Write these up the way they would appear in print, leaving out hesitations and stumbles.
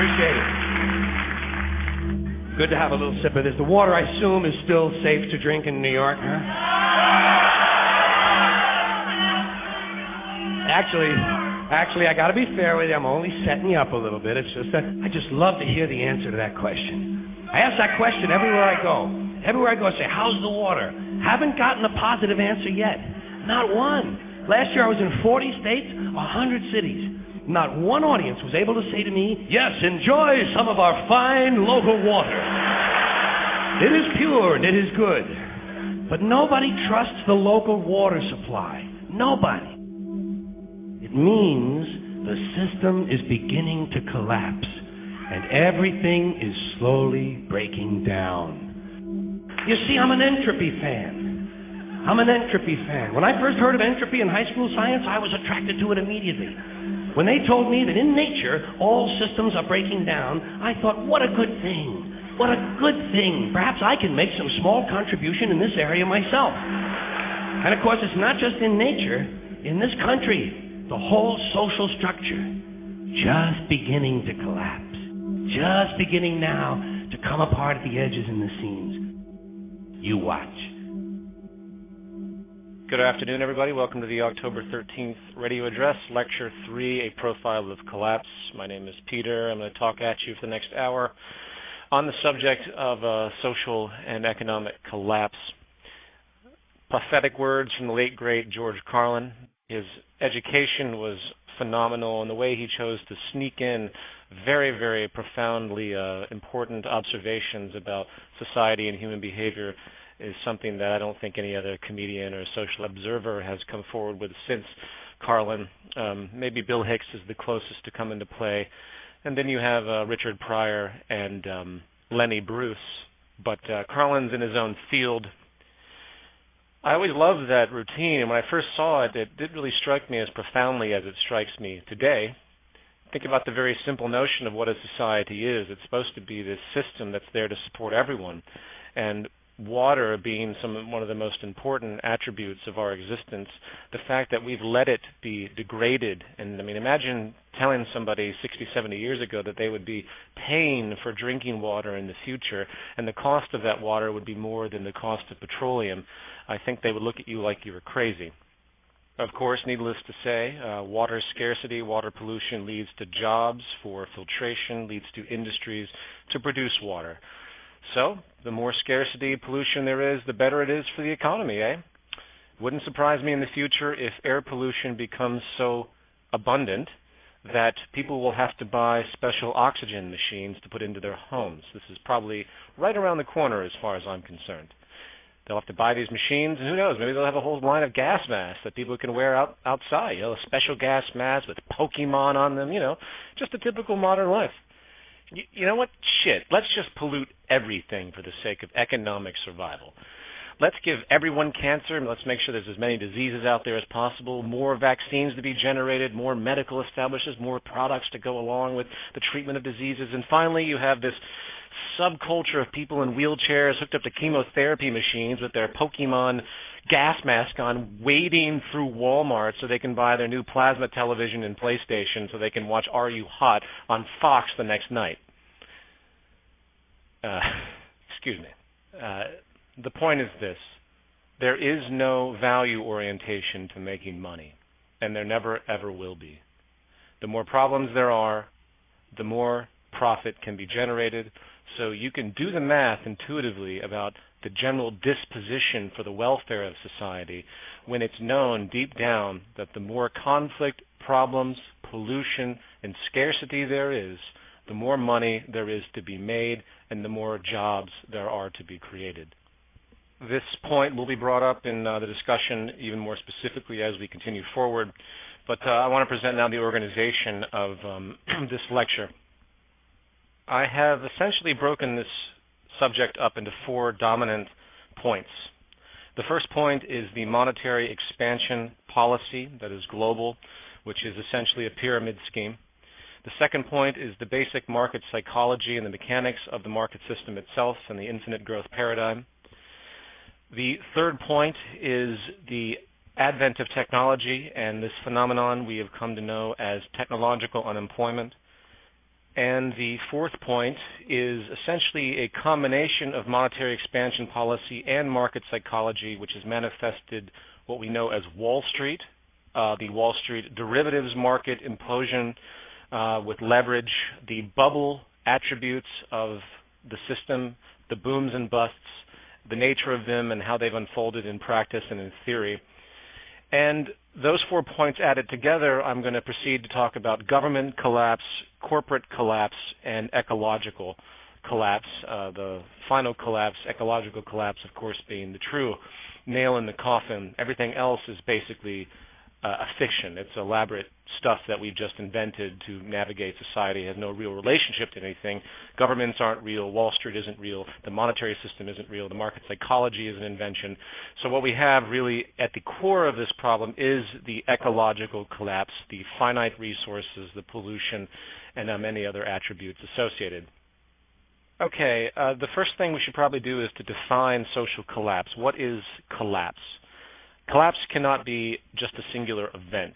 Appreciate it. Good to have a little sip of this. The water, I assume, is still safe to drink in New York, huh? Actually, I gotta be fair with you. I'm only setting you up a little bit. It's just that I just love to hear the answer to that question. I ask that question everywhere I go. Everywhere I go, I say, how's the water? Haven't gotten a positive answer yet. Not one. Last year I was in 40 states, 100 cities. Not one audience was able to say to me, yes, enjoy some of our fine local water. It is pure and it is good. But nobody trusts the local water supply. Nobody. It means the system is beginning to collapse and everything is slowly breaking down. You see, I'm an entropy fan. When I first heard of entropy in high school science, I was attracted to it immediately. When they told me that in nature all systems are breaking down, I thought, what a good thing. What a good thing. Perhaps I can make some small contribution in this area myself. And of course, it's not just in nature. In this country, the whole social structure just beginning to collapse. Just beginning now to come apart at the edges and the seams. You watch. Good afternoon, everybody. Welcome to the October 13th radio address, Lecture 3, A Profile of Collapse. My name is Peter. I'm going to talk at you for the next hour on the subject of social and economic collapse. Pathetic words from the late, great George Carlin. His education was phenomenal, and the way he chose to sneak in very, very profoundly important observations about society and human behavior is something that I don't think any other comedian or social observer has come forward with since Carlin. Maybe Bill Hicks is the closest to come into play. And then you have Richard Pryor and Lenny Bruce. But Carlin's in his own field. I always loved that routine, and when I first saw it, it didn't really strike me as profoundly as it strikes me today. Think about the very simple notion of what a society is. It's supposed to be this system that's there to support everyone. And water being one of the most important attributes of our existence, the fact that we've let it be degraded. And I mean, imagine telling somebody 60, 70 years ago that they would be paying for drinking water in the future, and the cost of that water would be more than the cost of petroleum. I think they would look at you like you were crazy. Of course, needless to say, water scarcity, water pollution leads to jobs for filtration, leads to industries to produce water. So, the more scarcity, pollution there is, the better it is for the economy, eh? Wouldn't surprise me in the future if air pollution becomes so abundant that people will have to buy special oxygen machines to put into their homes. This is probably right around the corner as far as I'm concerned. They'll have to buy these machines, and who knows, maybe they'll have a whole line of gas masks that people can wear outside, a special gas mask with Pokemon on them, just a typical modern life. You know what? Shit. Let's just pollute everything for the sake of economic survival. Let's give everyone cancer, and let's make sure there's as many diseases out there as possible, more vaccines to be generated, more medical establishments, more products to go along with the treatment of diseases. And finally, you have this subculture of people in wheelchairs hooked up to chemotherapy machines with their Pokemon gas mask on, wading through Walmart so they can buy their new plasma television and PlayStation so they can watch Are You Hot on Fox the next night. Excuse me. The point is this. There is no value orientation to making money, and there never, ever will be. The more problems there are, the more profit can be generated, so you can do the math intuitively about the general disposition for the welfare of society when it's known deep down that the more conflict, problems, pollution, and scarcity there is, the more money there is to be made and the more jobs there are to be created. This point will be brought up in the discussion even more specifically as we continue forward, but I want to present now the organization of this lecture. I have essentially broken this subject up into four dominant points. The first point is the monetary expansion policy that is global, which is essentially a pyramid scheme. The second point is the basic market psychology and the mechanics of the market system itself and the infinite growth paradigm. The third point is the advent of technology and this phenomenon we have come to know as technological unemployment. And the fourth point is essentially a combination of monetary expansion policy and market psychology, which has manifested what we know as Wall Street, the Wall Street derivatives market implosion with leverage, the bubble attributes of the system, the booms and busts, the nature of them and how they've unfolded in practice and in theory. And those 4 points added together, I'm going to proceed to talk about government collapse, corporate collapse, and ecological collapse. The final collapse, ecological collapse, of course, being the true nail in the coffin. Everything else is basically a fiction. It's elaborate stuff that we've just invented to navigate society. It has no real relationship to anything. Governments aren't real. Wall Street isn't real. The monetary system isn't real. The market psychology is an invention. So what we have really at the core of this problem is the ecological collapse, the finite resources, the pollution, and many other attributes associated. Okay, the first thing we should probably do is to define social collapse. What is collapse? Collapse cannot be just a singular event.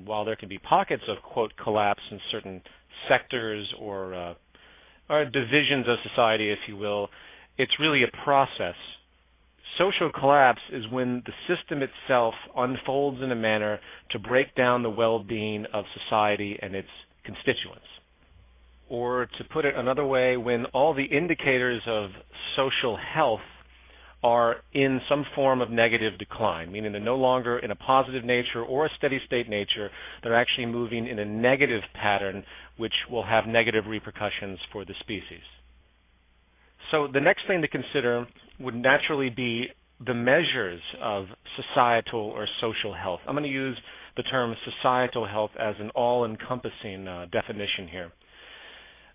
While there can be pockets of, quote, collapse in certain sectors or divisions of society, if you will, it's really a process. Social collapse is when the system itself unfolds in a manner to break down the well-being of society and its constituents. Or to put it another way, when all the indicators of social health are in some form of negative decline, meaning they're no longer in a positive nature or a steady state nature. They're actually moving in a negative pattern, which will have negative repercussions for the species. So the next thing to consider would naturally be the measures of societal or social health. I'm going to use the term societal health as an all-encompassing definition here.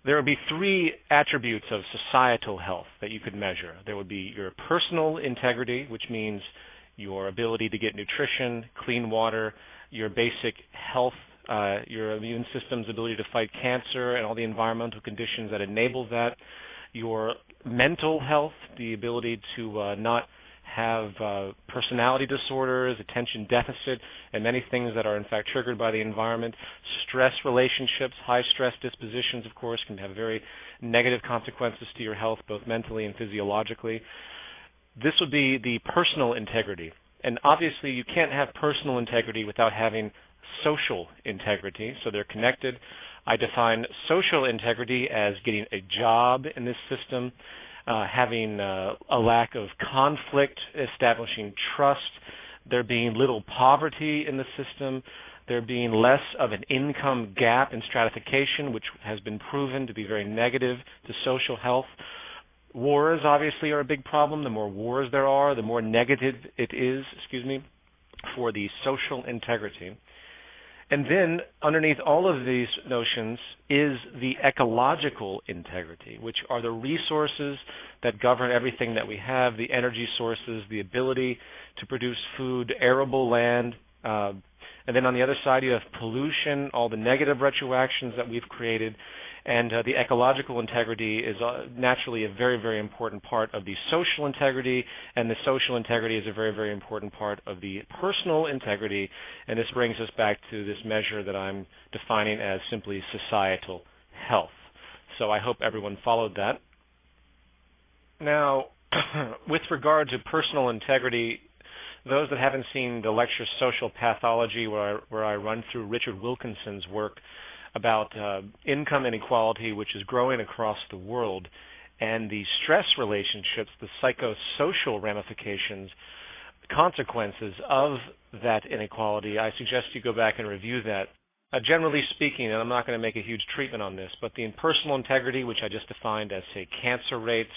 There would be 3 attributes of societal health that you could measure. There would be your personal integrity, which means your ability to get nutrition, clean water, your basic health, your immune system's ability to fight cancer and all the environmental conditions that enable that, your mental health, the ability to not have personality disorders, attention deficit, and many things that are in fact triggered by the environment. Stress relationships, high stress dispositions, of course, can have very negative consequences to your health, both mentally and physiologically. This would be the personal integrity. And obviously you can't have personal integrity without having social integrity, so they're connected. I define social integrity as getting a job in this system, having a lack of conflict, establishing trust, there being little poverty in the system, there being less of an income gap and stratification, which has been proven to be very negative to social health. Wars, obviously, are a big problem. The more wars there are, the more negative it is, for the social integrity. And then, underneath all of these notions is the ecological integrity, which are the resources that govern everything that we have, the energy sources, the ability to produce food, arable land. And then on the other side, you have pollution, all the negative retroactions that we've created. And the ecological integrity is naturally a very, very important part of the social integrity, and the social integrity is a very, very important part of the personal integrity. And this brings us back to this measure that I'm defining as simply societal health. So I hope everyone followed that. Now, with regard to personal integrity, those that haven't seen the lecture Social Pathology, where I run through Richard Wilkinson's work about income inequality, which is growing across the world, and the stress relationships, the psychosocial ramifications, consequences of that inequality, I suggest you go back and review that. Generally speaking, and I'm not going to make a huge treatment on this, but the personal integrity, which I just defined as, say, cancer rates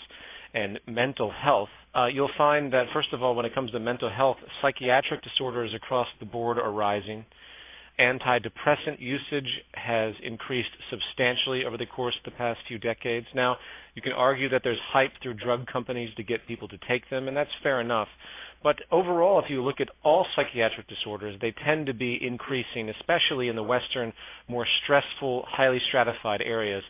and mental health, you'll find that, first of all, when it comes to mental health, psychiatric disorders across the board are rising. Antidepressant usage has increased substantially over the course of the past few decades. Now, you can argue that there's hype through drug companies to get people to take them, and that's fair enough. But overall, if you look at all psychiatric disorders, they tend to be increasing, especially in the Western, more stressful, highly stratified areas.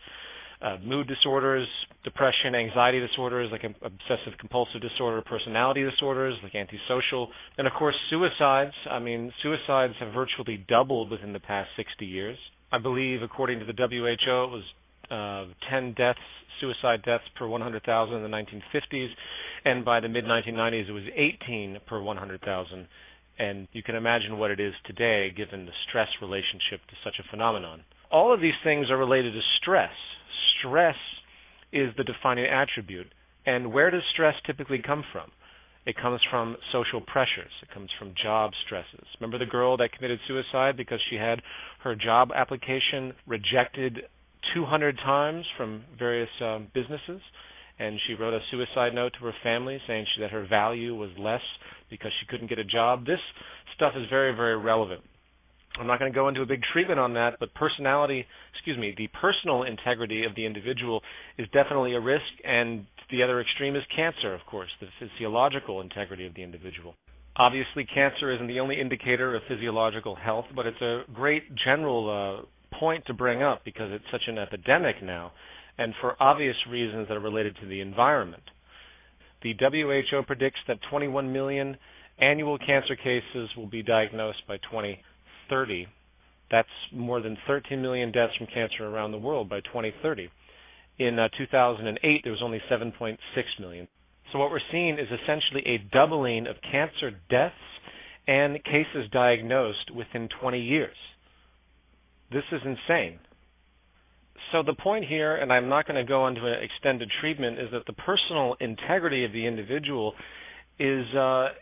Mood disorders, depression, anxiety disorders like obsessive compulsive disorder, personality disorders like antisocial, and of course suicides. I mean, suicides have virtually doubled within the past 60 years. I believe, according to the WHO, it was 10 deaths, suicide deaths per 100,000 in the 1950s, and by the mid-1990s it was 18 per 100,000. And you can imagine what it is today given the stress relationship to such a phenomenon. All of these things are related to stress. Stress is the defining attribute. And where does stress typically come from? It comes from social pressures. It comes from job stresses. Remember the girl that committed suicide because she had her job application rejected 200 times from various businesses, and she wrote a suicide note to her family saying that her value was less because she couldn't get a job. This stuff is very, very relevant. I'm not going to go into a big treatment on that, but the personal integrity of the individual is definitely a risk, and the other extreme is cancer, of course, the physiological integrity of the individual. Obviously, cancer isn't the only indicator of physiological health, but it's a great general point to bring up because it's such an epidemic now, and for obvious reasons that are related to the environment. The WHO predicts that 21 million annual cancer cases will be diagnosed by 2030. That's more than 13 million deaths from cancer around the world by 2030. In 2008, there was only 7.6 million. So what we're seeing is essentially a doubling of cancer deaths and cases diagnosed within 20 years. This is insane. So the point here, and I'm not going to go into an extended treatment, is that the personal integrity of the individual is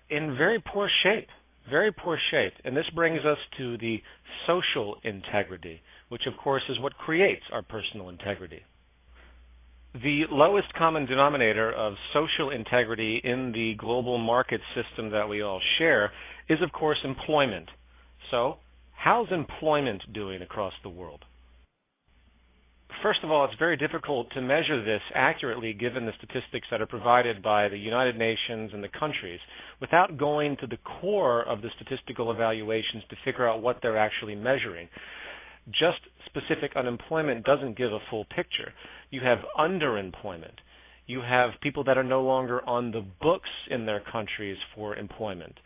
in very poor shape, And this brings us to the social integrity, which of course is what creates our personal integrity. The lowest common denominator of social integrity in the global market system that we all share is, of course, employment. So, how's employment doing across the world? First of all, it's very difficult to measure this accurately given the statistics that are provided by the United Nations and the countries without going to the core of the statistical evaluations to figure out what they're actually measuring. Just specific unemployment doesn't give a full picture. You have underemployment. You have people that are no longer on the books in their countries for employment.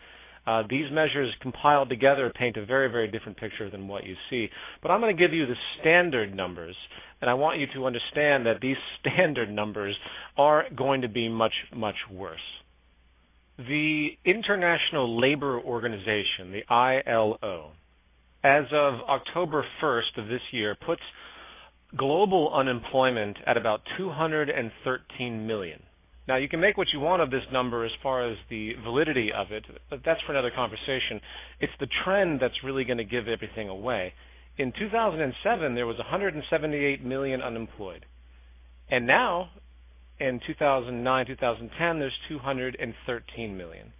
These measures compiled together paint a very, very different picture than what you see. But I'm going to give you the standard numbers, and I want you to understand that these standard numbers are going to be much, much worse. The International Labor Organization, the ILO, as of October 1st of this year, puts global unemployment at about 213 million. Now, you can make what you want of this number as far as the validity of it, but that's for another conversation. It's the trend that's really going to give everything away. In 2007, there was 178 million unemployed. And now, in 2009, 2010, there's 213 million.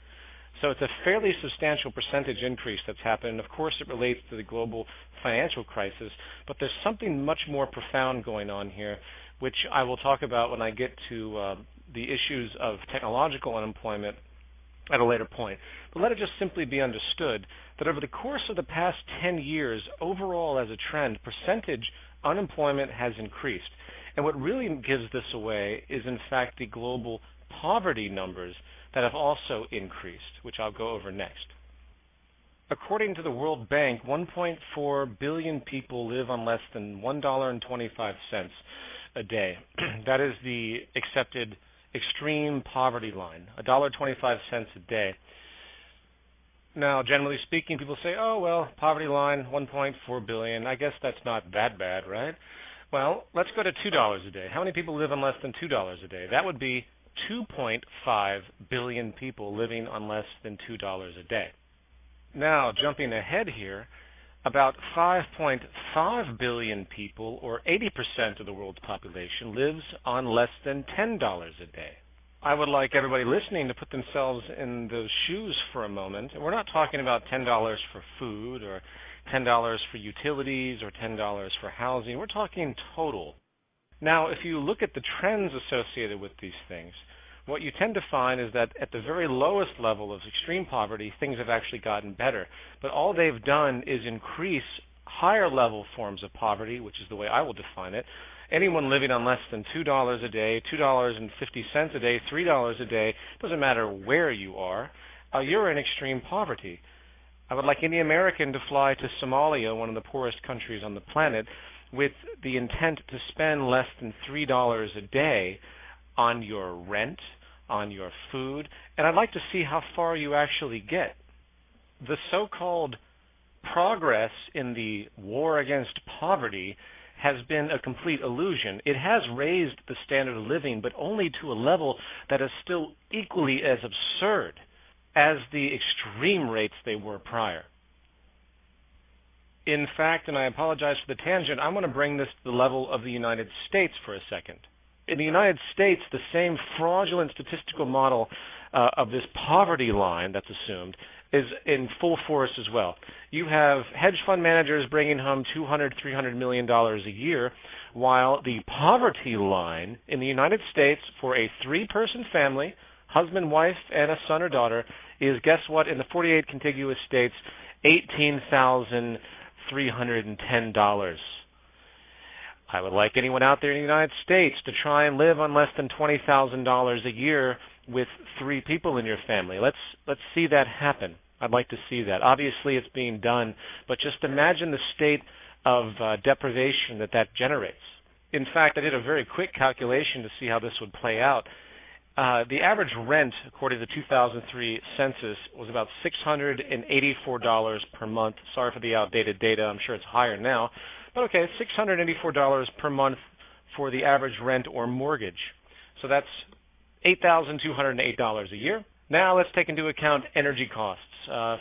So it's a fairly substantial percentage increase that's happened. Of course, it relates to the global financial crisis, but there's something much more profound going on here, which I will talk about when I get to the issues of technological unemployment at a later point. But let it just simply be understood that over the course of the past 10 years, overall as a trend, percentage unemployment has increased. And what really gives this away is, in fact, the global poverty numbers that have also increased, which I'll go over next. According to the World Bank, 1.4 billion people live on less than $1.25 a day. That is the accepted extreme poverty line, $1.25 a day. Now, generally speaking, people say, oh, well, poverty line, 1.4 billion. I guess that's not that bad, right? Well, let's go to $2 a day. How many people live on less than $2 a day? That would be 2.5 billion people living on less than $2 a day. Now, jumping ahead here, about 5.5 billion people, or 80% of the world's population, lives on less than $10 a day. I would like everybody listening to put themselves in those shoes for a moment. We're not talking about $10 for food or $10 for utilities or $10 for housing. We're talking total. Now, if you look at the trends associated with these things, what you tend to find is that at the very lowest level of extreme poverty, things have actually gotten better. But all they've done is increase higher level forms of poverty, which is the way I will define it. Anyone living on less than $2 a day, $2.50 a day, $3 a day, doesn't matter where you are, you're in extreme poverty. I would like any American to fly to Somalia, one of the poorest countries on the planet, with the intent to spend less than $3 a day on your rent, on your food, and I'd like to see how far you actually get. The so-called progress in the war against poverty has been a complete illusion. It has raised the standard of living, but only to a level that is still equally as absurd as the extreme rates they were prior. In fact, and I apologize for the tangent, I want to bring this to the level of the United States for a second. In the United States, the same fraudulent statistical model of this poverty line that's assumed is in full force as well. You have hedge fund managers bringing home $200, $300 million a year, while the poverty line in the United States for a 3-person family, husband, wife, and a son or daughter, is, guess what, in the 48 contiguous states, $18,310. I would like anyone out there in the United States to try and live on less than $20,000 a year with 3 people in your family. Let's see that happen. I'd like to see that. Obviously, it's being done, but just imagine the state of deprivation that generates. In fact, I did a very quick calculation to see how this would play out. The average rent, according to the 2003 census, was about $684 per month. Sorry for the outdated data. I'm sure it's higher now. But okay, $684 per month for the average rent or mortgage. So that's $8,208 a year. Now let's take into account energy costs.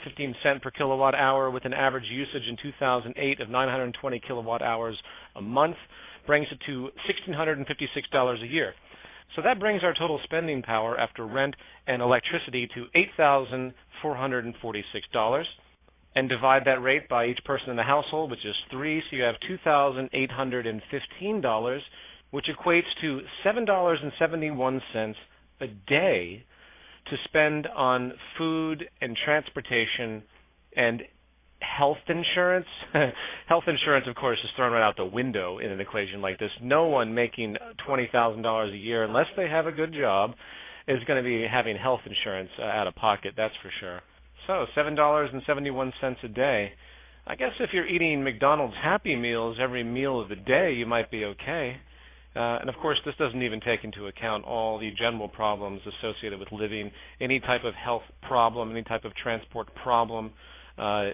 15 cents per kilowatt hour with an average usage in 2008 of 920 kilowatt hours a month brings it to $1,656 a year. So that brings our total spending power after rent and electricity to $8,446. And divide that rate by each person in the household, which is 3, so you have $2,815, which equates to $7.71 a day to spend on food and transportation and health insurance. Health insurance, of course, is thrown right out the window in an equation like this. No one making $20,000 a year, unless they have a good job, is going to be having health insurance out of pocket, that's for sure. So $7.71 a day. I guess if you're eating McDonald's Happy Meals every meal of the day, you might be okay. And of course, this doesn't even take into account all the general problems associated with living, any type of health problem, any type of transport problem. I'll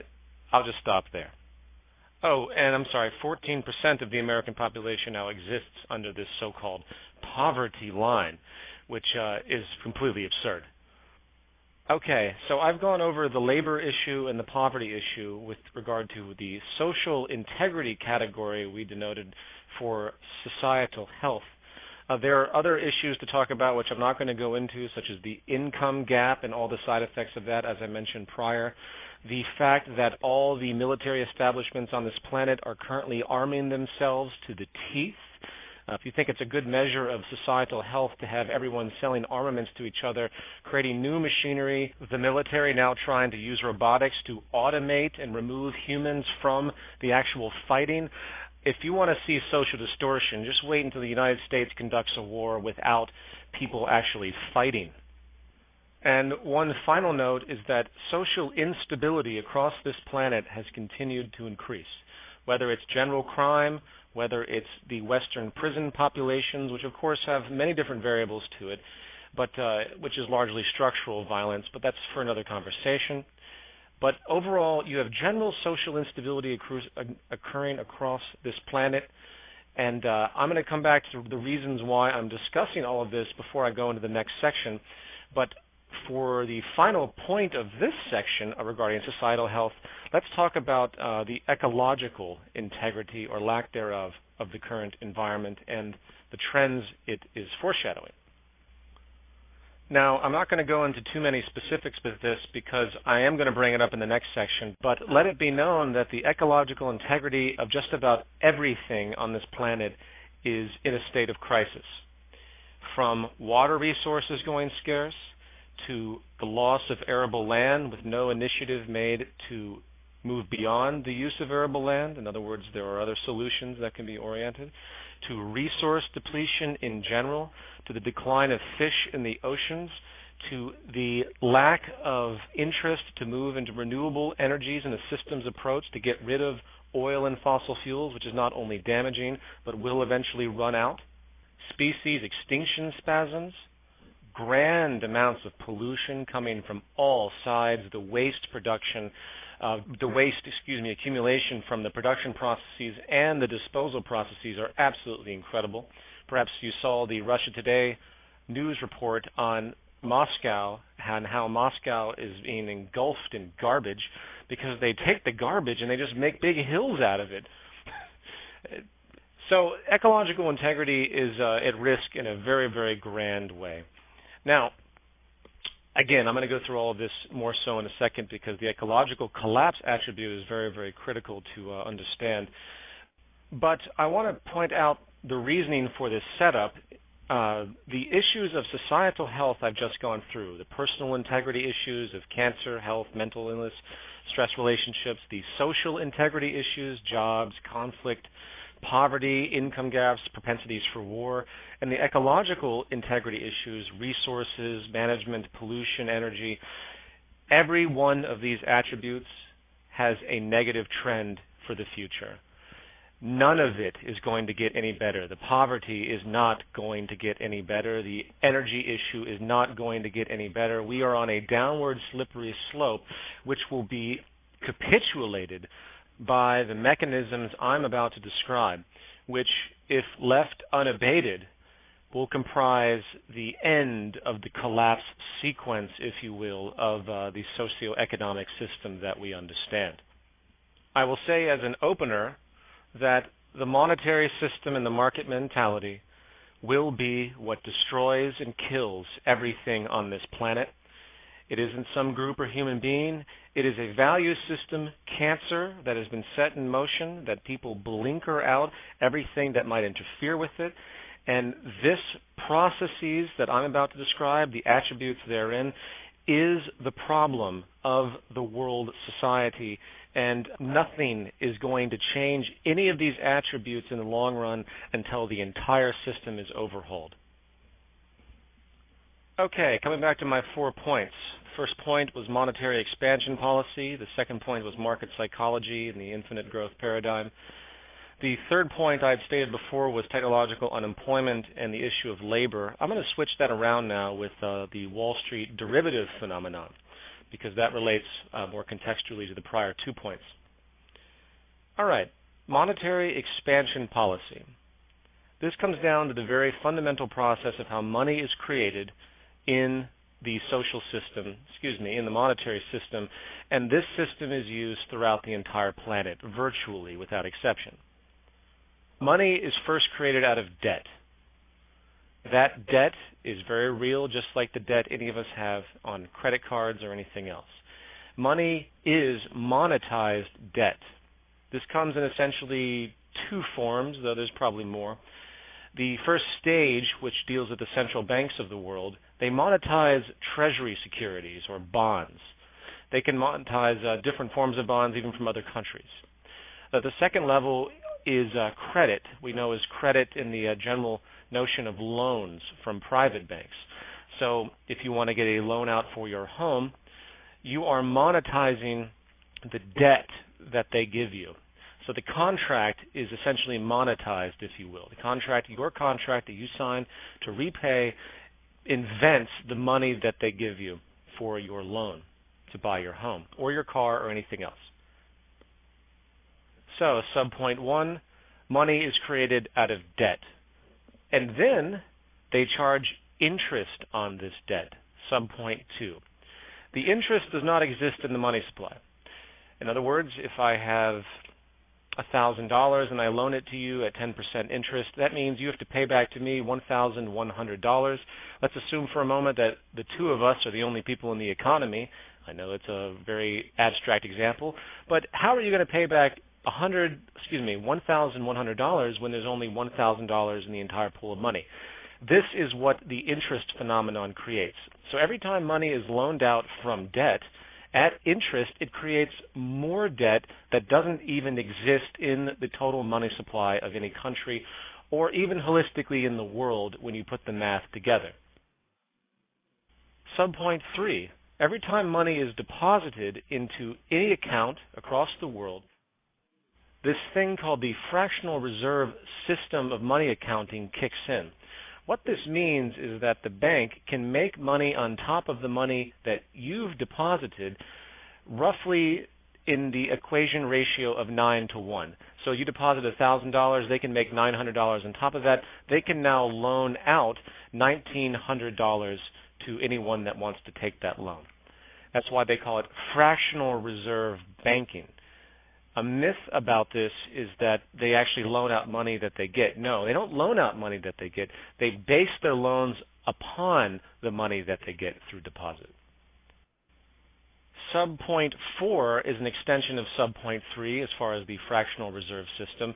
just stop there. Oh, and I'm sorry, 14% of the American population now exists under this so-called poverty line, which is completely absurd. Okay, so I've gone over the labor issue and the poverty issue with regard to the social integrity category we denoted for societal health. There are other issues to talk about which I'm not going to go into, such as the income gap and all the side effects of that, as I mentioned prior. The fact that all the military establishments on this planet are currently arming themselves to the teeth. If you think it's a good measure of societal health to have everyone selling armaments to each other, creating new machinery, the military now trying to use robotics to automate and remove humans from the actual fighting. If you want to see social distortion, just wait until the United States conducts a war without people actually fighting. And one final note is that social instability across this planet has continued to increase, whether it's general crime, whether it's the Western prison populations, which of course have many different variables to it, but which is largely structural violence, but that's for another conversation. But overall, you have general social instability occurring across this planet, and I'm going to come back to the reasons why I'm discussing all of this before I go into the next section. But for the final point of this section regarding societal health, let's talk about the ecological integrity or lack thereof of the current environment and the trends it is foreshadowing. Now, I'm not going to go into too many specifics with this because I am going to bring it up in the next section, but let it be known that the ecological integrity of just about everything on this planet is in a state of crisis. From water resources going scarce, to the loss of arable land with no initiative made to move beyond the use of arable land. In other words, there are other solutions that can be oriented. To resource depletion in general, to the decline of fish in the oceans, to the lack of interest to move into renewable energies and a systems approach to get rid of oil and fossil fuels, which is not only damaging but will eventually run out, species extinction spasms, grand amounts of pollution coming from all sides, the waste accumulation from the production processes and the disposal processes are absolutely incredible. Perhaps you saw the Russia Today news report on Moscow and how Moscow is being engulfed in garbage because they take the garbage and they just make big hills out of it. So ecological integrity is at risk in a very, very grand way. Now, again, I'm going to go through all of this more so in a second because the ecological collapse attribute is very, very critical to understand. But I want to point out the reasoning for this setup. The issues of societal health I've just gone through, the personal integrity issues of cancer, health, mental illness, stress relationships, the social integrity issues, jobs, conflict, poverty, income gaps, propensities for war, and the ecological integrity issues, resources, management, pollution, energy. Every one of these attributes has a negative trend for the future. None of it is going to get any better. The poverty is not going to get any better. The energy issue is not going to get any better. We are on a downward slippery slope, which will be capitulated by the mechanisms I'm about to describe, which, if left unabated, will comprise the end of the collapse sequence, if you will, of the socioeconomic system that we understand. I will say as an opener that the monetary system and the market mentality will be what destroys and kills everything on this planet. It isn't some group or human being. It is a value system cancer that has been set in motion, that people blinker out everything that might interfere with it. And this processes that I'm about to describe, the attributes therein, is the problem of the world society. And nothing is going to change any of these attributes in the long run until the entire system is overhauled. Okay, coming back to my 4 points. First point was monetary expansion policy. The second point was market psychology and the infinite growth paradigm. The third point I'd stated before was technological unemployment and the issue of labor. I'm going to switch that around now with the Wall Street derivative phenomenon, because that relates more contextually to the prior 2 points. All right, monetary expansion policy. This comes down to the very fundamental process of how money is created in the social system, in the monetary system, and this system is used throughout the entire planet, virtually without exception. Money is first created out of debt. That debt is very real, just like the debt any of us have on credit cards or anything else. Money is monetized debt. This comes in essentially 2 forms, though there's probably more. The first stage, which deals with the central banks of the world, they monetize treasury securities or bonds. They can monetize different forms of bonds even from other countries. The second level is credit. We know as credit in the general notion of loans from private banks. So if you want to get a loan out for your home, you are monetizing the debt that they give you. So the contract is essentially monetized, if you will. The contract, your contract that you sign to repay, invents the money that they give you for your loan to buy your home or your car or anything else. So subpoint 1, money is created out of debt. And then they charge interest on this debt, subpoint 2. The interest does not exist in the money supply. In other words, if I have $1,000 and I loan it to you at 10% interest, that means you have to pay back to me $1,100. Let's assume for a moment that the 2 of us are the only people in the economy. I know it's a very abstract example, but how are you going to pay back $1,100 when there's only $1,000 in the entire pool of money? This is what the interest phenomenon creates. So every time money is loaned out from debt, at interest, it creates more debt that doesn't even exist in the total money supply of any country or even holistically in the world when you put the math together. Subpoint 3, every time money is deposited into any account across the world, this thing called the fractional reserve system of money accounting kicks in. What this means is that the bank can make money on top of the money that you've deposited roughly in the equation ratio of 9 to 1. So you deposit $1,000, they can make $900 on top of that. They can now loan out $1,900 to anyone that wants to take that loan. That's why they call it fractional reserve banking. A myth about this is that they actually loan out money that they get. No, they don't loan out money that they get. They base their loans upon the money that they get through deposit. Subpoint 4 is an extension of subpoint 3 as far as the fractional reserve system.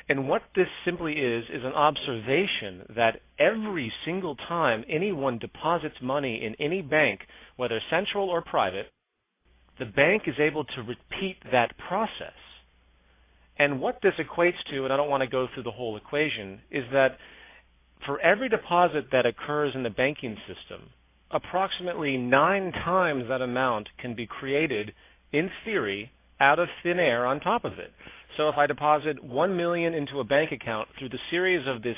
And what this simply is an observation that every single time anyone deposits money in any bank, whether central or private, the bank is able to repeat that process. And what this equates to, and I don't want to go through the whole equation, is that for every deposit that occurs in the banking system, approximately 9 times that amount can be created, in theory, out of thin air on top of it. So if I deposit $1 million into a bank account through the series of this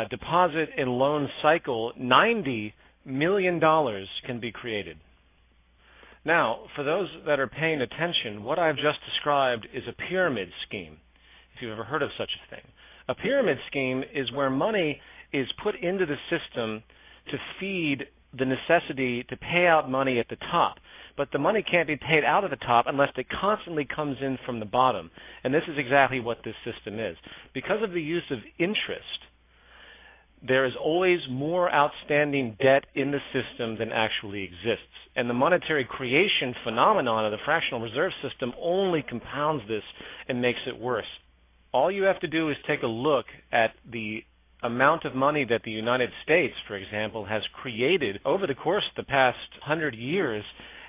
deposit and loan cycle, $90 million can be created. Now, for those that are paying attention, what I've just described is a pyramid scheme, if you've ever heard of such a thing. A pyramid scheme is where money is put into the system to feed the necessity to pay out money at the top. But the money can't be paid out of the top unless it constantly comes in from the bottom. And this is exactly what this system is. Because of the use of interest, there is always more outstanding debt in the system than actually exists. And the monetary creation phenomenon of the fractional reserve system only compounds this and makes it worse. All you have to do is take a look at the amount of money that the United States, for example, has created over the course of the past 100 years,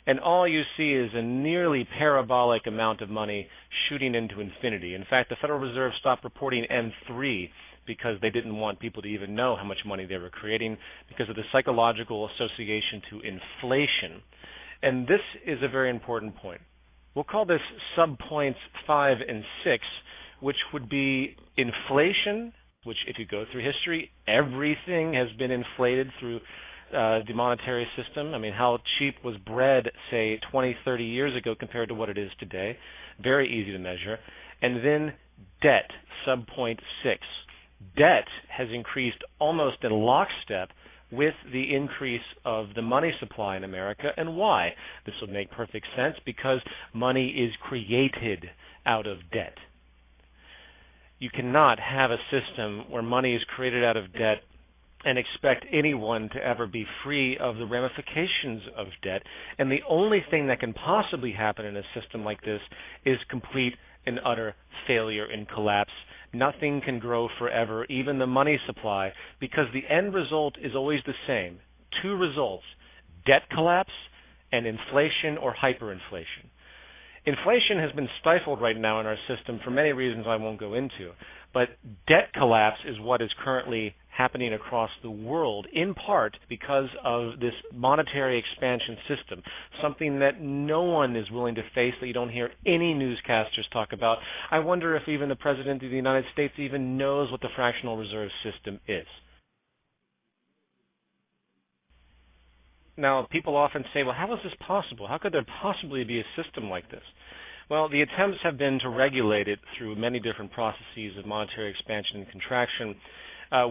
and all you see is a nearly parabolic amount of money shooting into infinity. In fact, the Federal Reserve stopped reporting M3 because they didn't want people to even know how much money they were creating because of the psychological association to inflation. And this is a very important point. We'll call this subpoints 5 and 6, which would be inflation, which if you go through history, everything has been inflated through the monetary system. I mean, how cheap was bread, say, 20, 30 years ago compared to what it is today? Very easy to measure. And then debt, subpoint 6. Debt has increased almost in lockstep with the increase of the money supply in America. And why? This would make perfect sense because money is created out of debt. You cannot have a system where money is created out of debt and expect anyone to ever be free of the ramifications of debt. And the only thing that can possibly happen in a system like this is complete and utter failure and collapse. Nothing can grow forever, even the money supply, because the end result is always the same. 2 results: debt collapse and inflation or hyperinflation. Inflation has been stifled right now in our system for many reasons I won't go into, but debt collapse is what is currently happening across the world, in part because of this monetary expansion system, something that no one is willing to face, that you don't hear any newscasters talk about. I wonder if even the President of the United States even knows what the fractional reserve system is. Now, people often say, well, how is this possible? How could there possibly be a system like this? Well, the attempts have been to regulate it through many different processes of monetary expansion and contraction,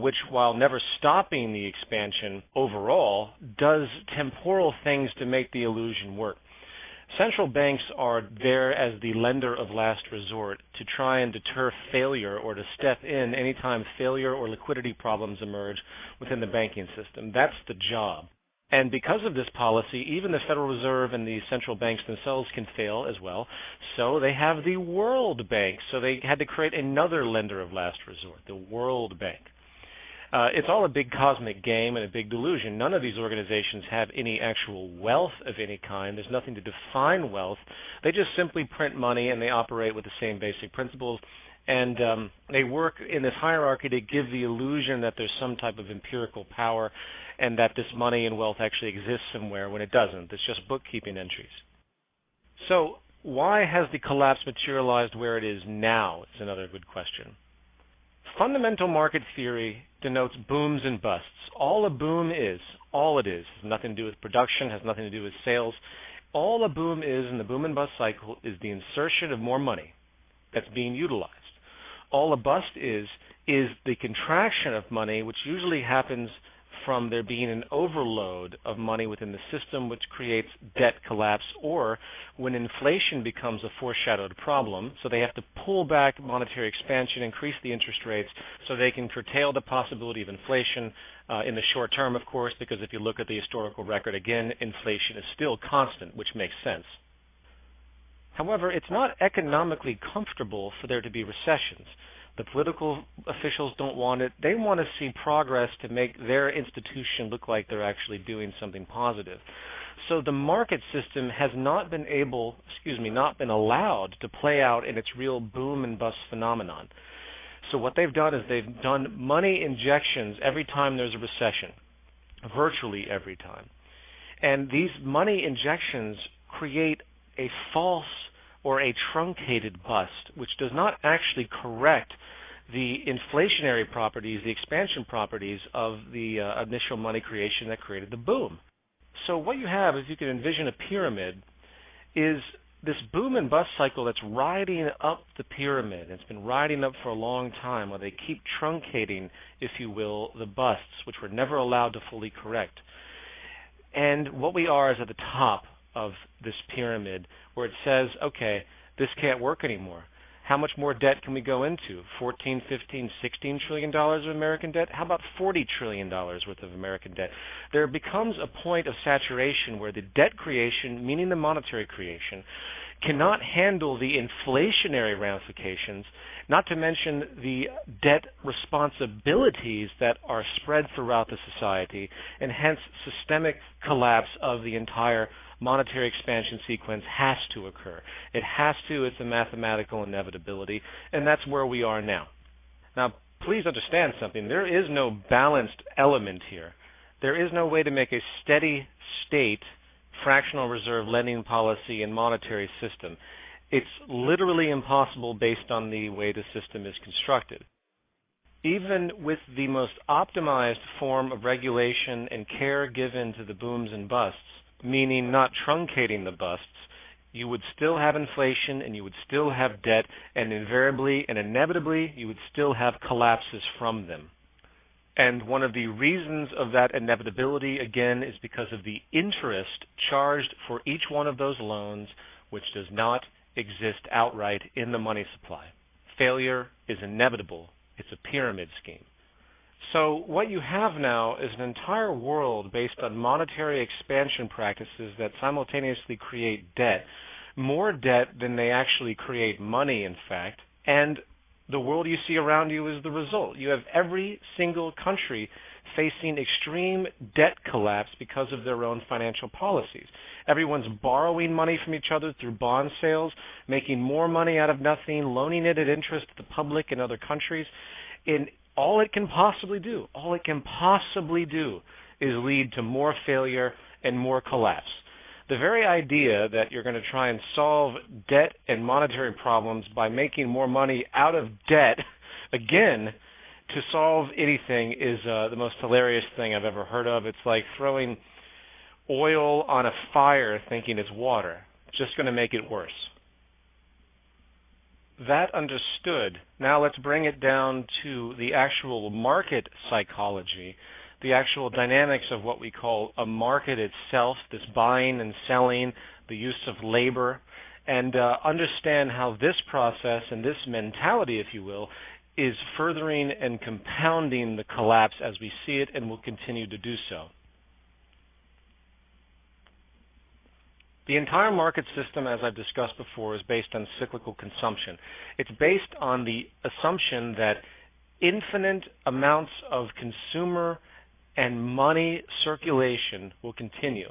which, while never stopping the expansion overall, does temporal things to make the illusion work. Central banks are there as the lender of last resort to try and deter failure or to step in anytime failure or liquidity problems emerge within the banking system. That's the job. And because of this policy, even the Federal Reserve and the central banks themselves can fail as well. So they have the World Bank. So they had to create another lender of last resort, the World Bank. It's all a big cosmic game and a big delusion. None of these organizations have any actual wealth of any kind. There's nothing to define wealth. They just simply print money, and they operate with the same basic principles. And they work in this hierarchy to give the illusion that there's some type of empirical power and that this money and wealth actually exists somewhere when it doesn't. It's just bookkeeping entries. So why has the collapse materialized where it is now is another good question. Fundamental market theory denotes booms and busts. All a boom is, all it is, has nothing to do with production, has nothing to do with sales. All a boom is in the boom and bust cycle is the insertion of more money that's being utilized. All a bust is the contraction of money, which usually happens from there being an overload of money within the system, which creates debt collapse, or when inflation becomes a foreshadowed problem, so they have to pull back monetary expansion, increase the interest rates, so they can curtail the possibility of inflation in the short term, of course, because if you look at the historical record, again, inflation is still constant, which makes sense. However, it's not economically comfortable for there to be recessions. The political officials don't want it. They want to see progress to make their institution look like they're actually doing something positive. So the market system has not been allowed to play out in its real boom and bust phenomenon. So what they've done is they've done money injections every time there's a recession, virtually every time. And these money injections create a false or a truncated bust, which does not actually correct the inflationary properties, the expansion properties of the initial money creation that created the boom. So what you have, if you can envision a pyramid, is this boom and bust cycle that's riding up the pyramid. It's been riding up for a long time, where they keep truncating, if you will, the busts, which were never allowed to fully correct. And what we are is at the top of this pyramid, where it says, okay, this can't work anymore. How much more debt can we go into? 14, 15, 16 trillion dollars of American debt? How about 40 trillion dollars worth of American debt? There becomes a point of saturation where the debt creation, meaning the monetary creation, cannot handle the inflationary ramifications, not to mention the debt responsibilities that are spread throughout the society, and hence systemic collapse of the entire monetary expansion sequence has to occur. It has to. It's a mathematical inevitability, and that's where we are now. Now, please understand something. There is no balanced element here. There is no way to make a steady state fractional reserve lending policy and monetary system. It's literally impossible based on the way the system is constructed. Even with the most optimized form of regulation and care given to the booms and busts, meaning not truncating the busts, you would still have inflation and you would still have debt, and invariably and inevitably you would still have collapses from them. And one of the reasons of that inevitability, again, is because of the interest charged for each one of those loans, which does not exist outright in the money supply. Failure is inevitable. It's a pyramid scheme. So what you have now is an entire world based on monetary expansion practices that simultaneously create debt, more debt than they actually create money, in fact, and the world you see around you is the result. You have every single country facing extreme debt collapse because of their own financial policies. Everyone's borrowing money from each other through bond sales, making more money out of nothing, loaning it at interest to the public in other countries. All it can possibly do is lead to more failure and more collapse. The very idea that you're going to try and solve debt and monetary problems by making more money out of debt, again, to solve anything is the most hilarious thing I've ever heard of. It's like throwing oil on a fire thinking it's water. It's just going to make it worse. That understood, now let's bring it down to the actual market psychology, the actual dynamics of what we call a market itself, this buying and selling, the use of labor, and understand how this process and this mentality, if you will, is furthering and compounding the collapse as we see it and will continue to do so. The entire market system, as I've discussed before, is based on cyclical consumption. It's based on the assumption that infinite amounts of consumer and money circulation will continue.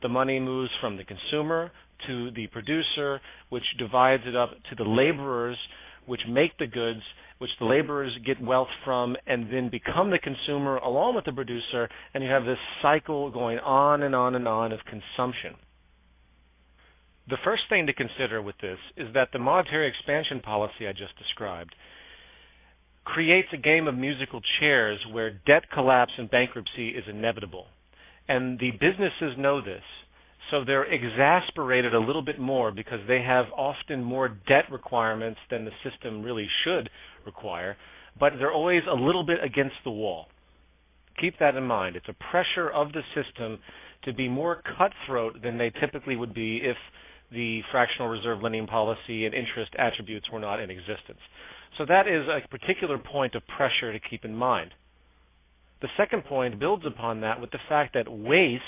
The money moves from the consumer to the producer, which divides it up to the laborers, which make the goods, which the laborers get wealth from and then become the consumer along with the producer, and you have this cycle going on and on and on of consumption. The first thing to consider with this is that the monetary expansion policy I just described creates a game of musical chairs where debt collapse and bankruptcy is inevitable. And the businesses know this, so they're exasperated a little bit more because they have often more debt requirements than the system really should require, but they're always a little bit against the wall. Keep that in mind. It's a pressure of the system to be more cutthroat than they typically would be if the fractional reserve lending policy and interest attributes were not in existence. So that is a particular point of pressure to keep in mind. The second point builds upon that with the fact that waste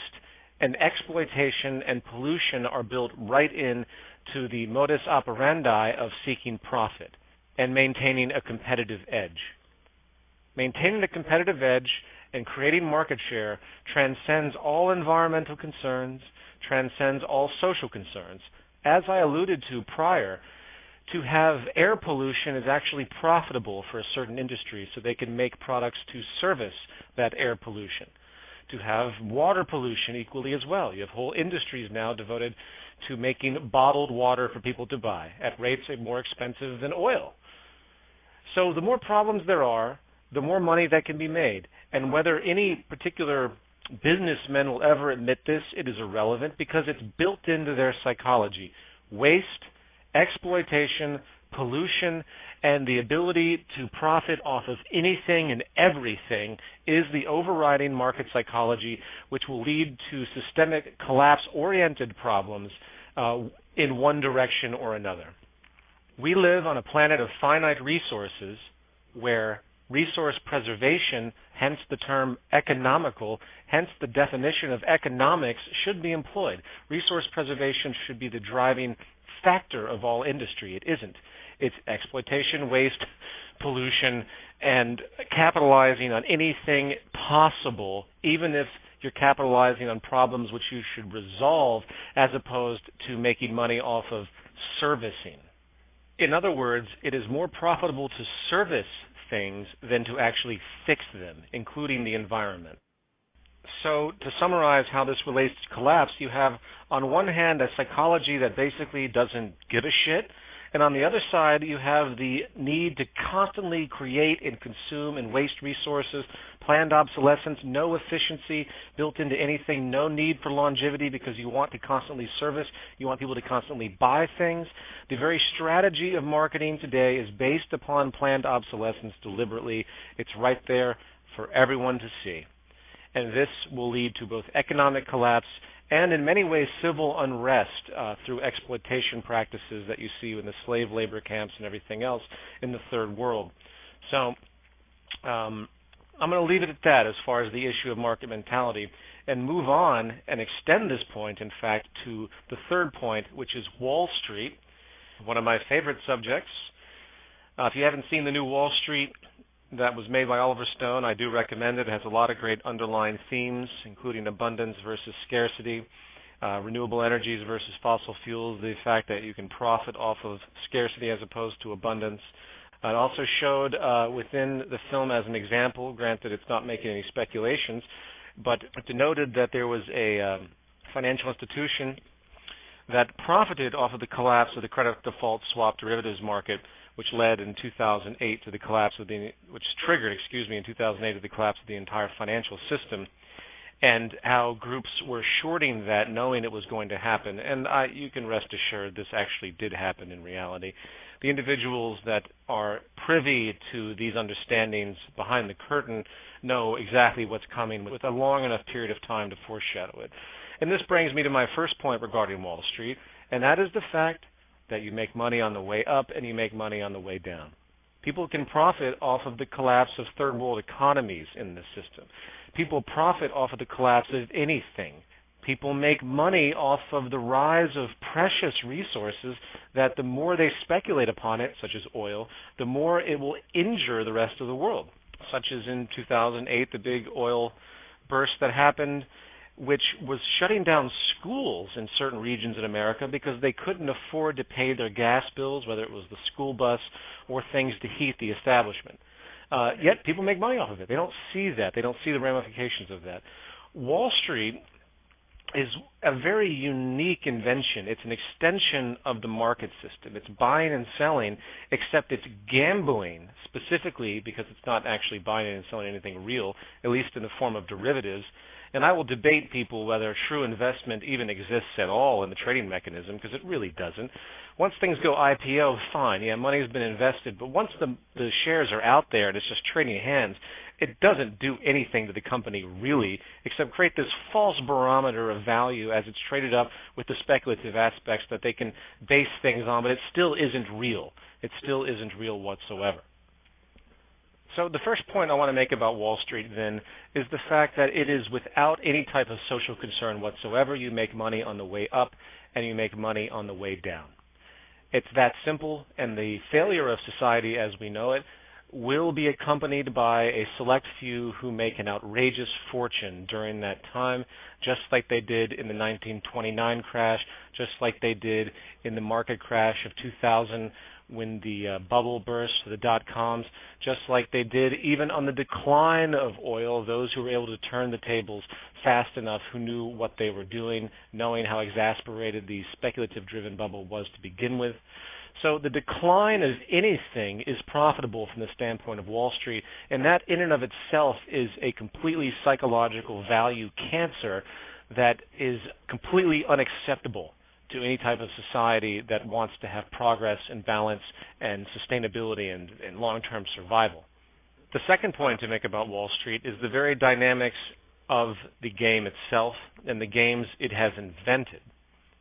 and exploitation and pollution are built right in to the modus operandi of seeking profit and maintaining a competitive edge. Maintaining a competitive edge and creating market share transcends all environmental concerns, transcends all social concerns. As I alluded to prior, to have air pollution is actually profitable for a certain industry, so they can make products to service that air pollution. To have water pollution equally as well. You have whole industries now devoted to making bottled water for people to buy at rates more expensive than oil. So the more problems there are, the more money that can be made. And whether any particular businessmen will ever admit this, it is irrelevant because it's built into their psychology. Waste, exploitation, pollution, and the ability to profit off of anything and everything is the overriding market psychology, which will lead to systemic collapse-oriented problems in one direction or another. We live on a planet of finite resources where resource preservation, hence the term economical, hence the definition of economics, should be employed. Resource preservation should be the driving factor of all industry. It isn't. It's exploitation, waste, pollution, and capitalizing on anything possible, even if you're capitalizing on problems which you should resolve, as opposed to making money off of servicing. In other words, it is more profitable to service things than to actually fix them, including the environment. So to summarize how this relates to collapse, you have on one hand a psychology that basically doesn't give a shit, and on the other side you have the need to constantly create and consume and waste resources, planned obsolescence, no efficiency built into anything, no need for longevity because you want to constantly service, you want people to constantly buy things. The very strategy of marketing today is based upon planned obsolescence deliberately. It's right there for everyone to see. And this will lead to both economic collapse and in many ways civil unrest through exploitation practices that you see in the slave labor camps and everything else in the third world. So I'm going to leave it at that as far as the issue of market mentality and move on and extend this point, in fact, to the third point, which is Wall Street, one of my favorite subjects. If you haven't seen the new Wall Street that was made by Oliver Stone, I do recommend it. It has a lot of great underlying themes, including abundance versus scarcity, renewable energies versus fossil fuels, the fact that you can profit off of scarcity as opposed to abundance. It also showed within the film as an example, granted it's not making any speculations, but it denoted that there was a financial institution that profited off of the collapse of the credit default swap derivatives market, which led in 2008 to the collapse of which triggered, in 2008 to the collapse of the entire financial system, and how groups were shorting that knowing it was going to happen. And you can rest assured this actually did happen in reality. The individuals that are privy to these understandings behind the curtain know exactly what's coming with a long enough period of time to foreshadow it. And this brings me to my first point regarding Wall Street, and that is the fact that you make money on the way up and you make money on the way down. People can profit off of the collapse of third world economies in this system. People profit off of the collapse of anything. People make money off of the rise of precious resources that the more they speculate upon it, such as oil, the more it will injure the rest of the world, such as in 2008, the big oil burst that happened, which was shutting down schools in certain regions in America because they couldn't afford to pay their gas bills, whether it was the school bus or things to heat the establishment. Yet people make money off of it. They don't see that. They don't see the ramifications of that. Wall Street is a very unique invention. It's an extension of the market system. It's buying and selling, except it's gambling specifically because it's not actually buying and selling anything real, at least in the form of derivatives. And I will debate people whether true investment even exists at all in the trading mechanism, because it really doesn't. Once things go IPO, fine, yeah, money's been invested, but once the shares are out there and it's just trading hands, it doesn't do anything to the company really, except create this false barometer of value as it's traded up with the speculative aspects that they can base things on, but it still isn't real. It still isn't real whatsoever. So the first point I want to make about Wall Street, then, is the fact that it is without any type of social concern whatsoever. You make money on the way up, and you make money on the way down. It's that simple, and the failure of society as we know it will be accompanied by a select few who make an outrageous fortune during that time, just like they did in the 1929 crash, just like they did in the market crash of 2000 when the bubble burst, the dot-coms, just like they did even on the decline of oil, those who were able to turn the tables fast enough, who knew what they were doing, knowing how exasperated the speculative-driven bubble was to begin with. So the decline of anything is profitable from the standpoint of Wall Street, and that in and of itself is a completely psychological value cancer that is completely unacceptable to any type of society that wants to have progress and balance and sustainability and long-term survival. The second point to make about Wall Street is the very dynamics of the game itself and the games it has invented.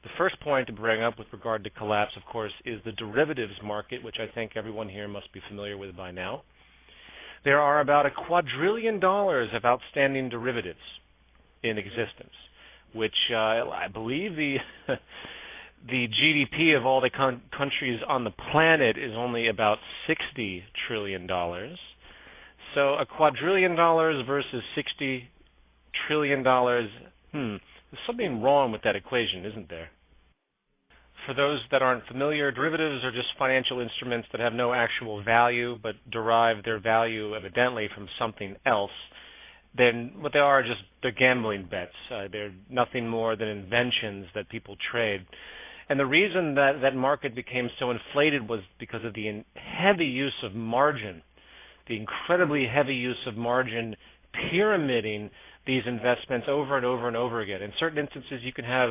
The first point to bring up with regard to collapse, of course, is the derivatives market, which I think everyone here must be familiar with by now. There are about $2 quadrillion of outstanding derivatives in existence, which I believe the GDP of all the countries on the planet is only about $60 trillion. So $2 quadrillion versus $60 trillion, there's something wrong with that equation, isn't there? For those that aren't familiar, derivatives are just financial instruments that have no actual value but derive their value evidently from something else. Then what they are just they're gambling bets. They're nothing more than inventions that people trade. And the reason that that market became so inflated was because of the heavy use of margin, the incredibly heavy use of margin pyramiding these investments over and over and over again. In certain instances, you can have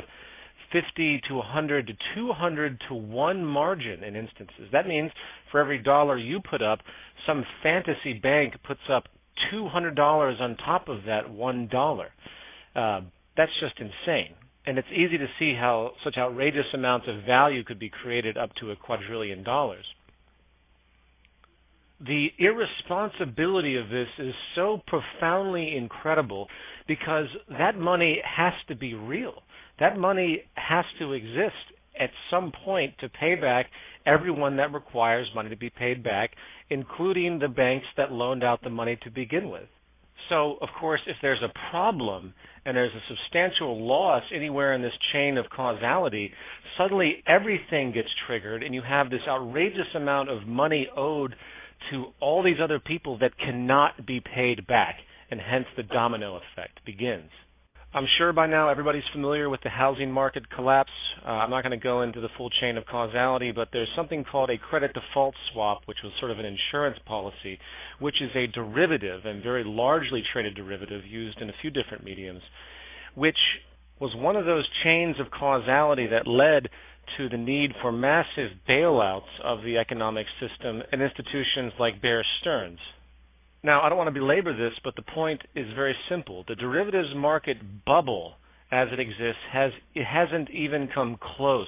50 to 100 to 200 to 1 margin in instances. That means for every dollar you put up, some fantasy bank puts up $200 on top of that $1. That's just insane. And it's easy to see how such outrageous amounts of value could be created up to $2 quadrillion. The irresponsibility of this is so profoundly incredible because that money has to be real. That money has to exist at some point to pay back everyone that requires money to be paid back, including the banks that loaned out the money to begin with. So, of course, if there's a problem and there's a substantial loss anywhere in this chain of causality, suddenly everything gets triggered and you have this outrageous amount of money owed to all these other people that cannot be paid back, and hence the domino effect begins. I'm sure by now everybody's familiar with the housing market collapse. I'm not going to go into the full chain of causality, but there's something called a credit default swap, which was sort of an insurance policy, which is a derivative and very largely traded derivative used in a few different mediums, which was one of those chains of causality that led to the need for massive bailouts of the economic system and institutions like Bear Stearns. Now, I don't want to belabor this, but the point is very simple. The derivatives market bubble, as it exists, hasn't even come close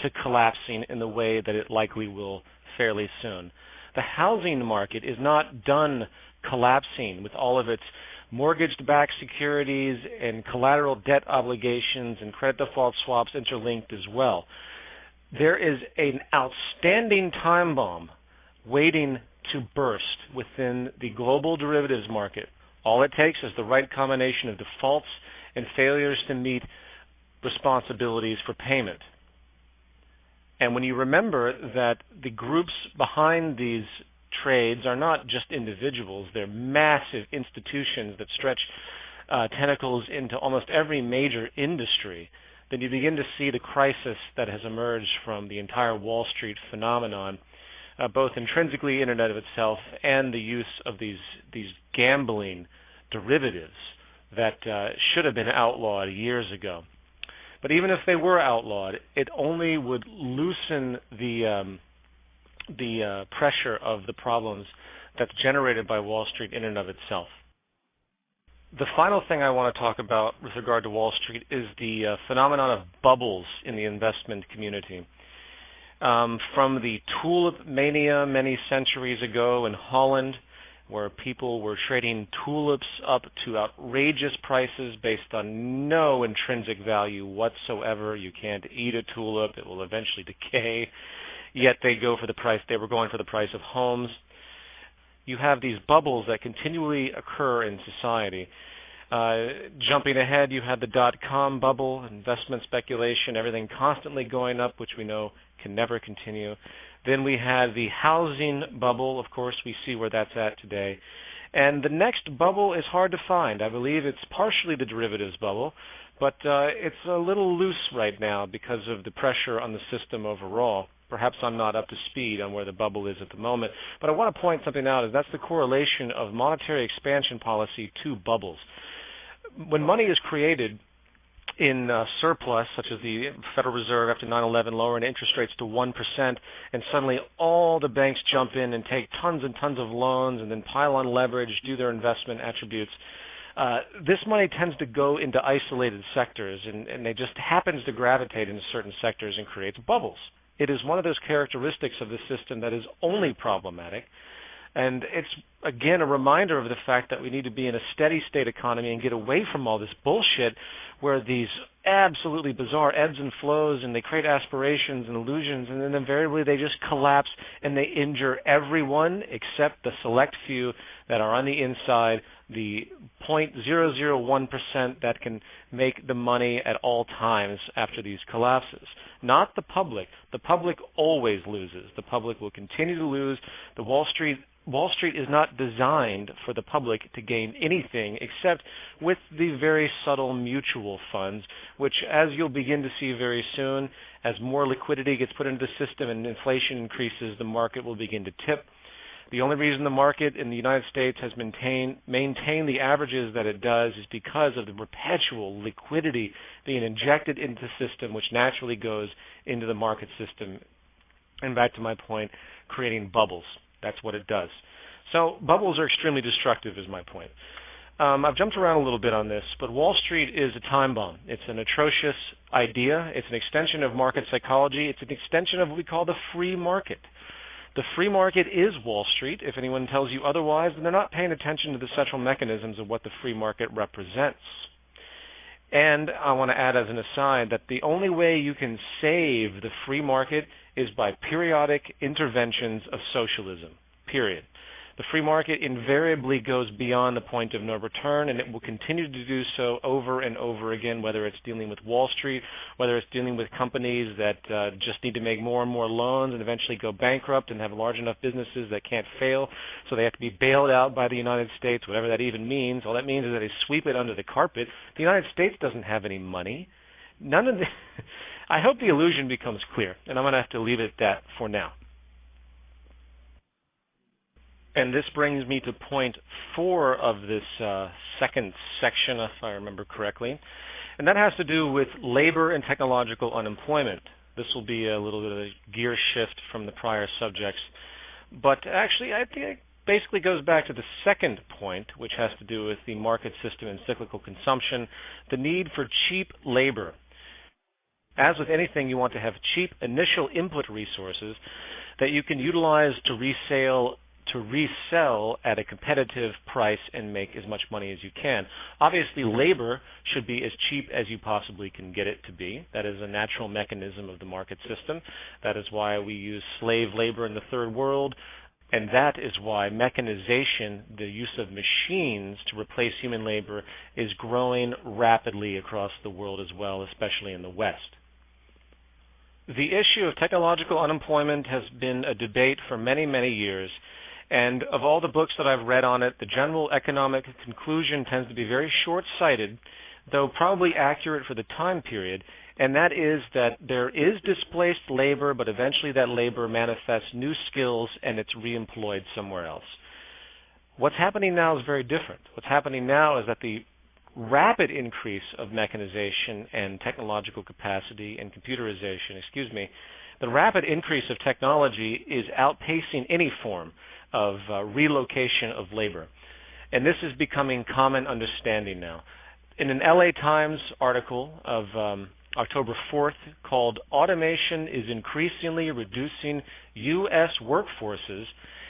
to collapsing in the way that it likely will fairly soon. The housing market is not done collapsing with all of its mortgage-backed securities and collateral debt obligations and credit default swaps interlinked as well. There is an outstanding time bomb waiting to burst within the global derivatives market. All it takes is the right combination of defaults and failures to meet responsibilities for payment. And when you remember that the groups behind these trades are not just individuals, they're massive institutions that stretch tentacles into almost every major industry, then you begin to see the crisis that has emerged from the entire Wall Street phenomenon, both intrinsically in and of itself and the use of these gambling derivatives that should have been outlawed years ago. But even if they were outlawed, it only would loosen the pressure of the problems that's generated by Wall Street in and of itself. The final thing I want to talk about with regard to Wall Street is the phenomenon of bubbles in the investment community. From the tulip mania many centuries ago in Holland, where people were trading tulips up to outrageous prices based on no intrinsic value whatsoever. You can't eat a tulip, it will eventually decay, yet they were going for the price of homes. You have these bubbles that continually occur in society. Jumping ahead, you had the dot-com bubble, investment speculation, everything constantly going up, which we know can never continue. Then we had the housing bubble. Of course, we see where that's at today. And the next bubble is hard to find. I believe it's partially the derivatives bubble, but it's a little loose right now because of the pressure on the system overall. Perhaps I'm not up to speed on where the bubble is at the moment, but I want to point something out, is that's the correlation of monetary expansion policy to bubbles. When money is created in surplus, such as the Federal Reserve after 9/11 lowering interest rates to 1%, and suddenly all the banks jump in and take tons and tons of loans and then pile on leverage, do their investment attributes, this money tends to go into isolated sectors, and it just happens to gravitate into certain sectors and creates bubbles. It is one of those characteristics of the system that is only problematic. And it's, again, a reminder of the fact that we need to be in a steady state economy and get away from all this bullshit where these absolutely bizarre ebbs and flows, and they create aspirations and illusions, and then invariably they just collapse and they injure everyone except the select few that are on the inside, the 0.001% that can make the money at all times after these collapses. Not the public. The public always loses. The public will continue to lose. Wall Street is not designed for the public to gain anything except with the very subtle mutual funds, which, as you'll begin to see very soon, as more liquidity gets put into the system and inflation increases, the market will begin to tip. The only reason the market in the United States has maintained the averages that it does is because of the perpetual liquidity being injected into the system, which naturally goes into the market system. And back to my point, creating bubbles. That's what it does. So bubbles are extremely destructive is my point. I've jumped around a little bit on this, but Wall Street is a time bomb. It's an atrocious idea. It's an extension of market psychology. It's an extension of what we call the free market. The free market is Wall Street. If anyone tells you otherwise, then they're not paying attention to the central mechanisms of what the free market represents. And I want to add as an aside that the only way you can save the free market is by periodic interventions of socialism, period. The free market invariably goes beyond the point of no return, and it will continue to do so over and over again, whether it's dealing with Wall Street, whether it's dealing with companies that just need to make more and more loans and eventually go bankrupt and have large enough businesses that can't fail, so they have to be bailed out by the United States, whatever that even means. All that means is that they sweep it under the carpet. The United States doesn't have any money. None of the I hope the illusion becomes clear, and I'm going to have to leave it at that for now. And this brings me to point 4 of this second section, if I remember correctly, and that has to do with labor and technological unemployment. This will be a little bit of a gear shift from the prior subjects, but actually I think it basically goes back to the second point, which has to do with the market system and cyclical consumption, the need for cheap labor. As with anything, you want to have cheap initial input resources that you can utilize to resale to resell at a competitive price and make as much money as you can. Obviously, labor should be as cheap as you possibly can get it to be. That is a natural mechanism of the market system. That is why we use slave labor in the third world. And that is why mechanization, the use of machines to replace human labor, is growing rapidly across the world as well, especially in the West. The issue of technological unemployment has been a debate for many, many years. And of all the books that I've read on it, the general economic conclusion tends to be very short-sighted, though probably accurate for the time period, and that is that there is displaced labor, but eventually that labor manifests new skills and it's reemployed somewhere else. What's happening now is very different. What's happening now is that the rapid increase of mechanization and technological capacity and computerization, the rapid increase of technology is outpacing any form of relocation of labor. And this is becoming common understanding now. In an LA Times article of October 4th called "Automation is Increasingly Reducing U.S. Workforces,"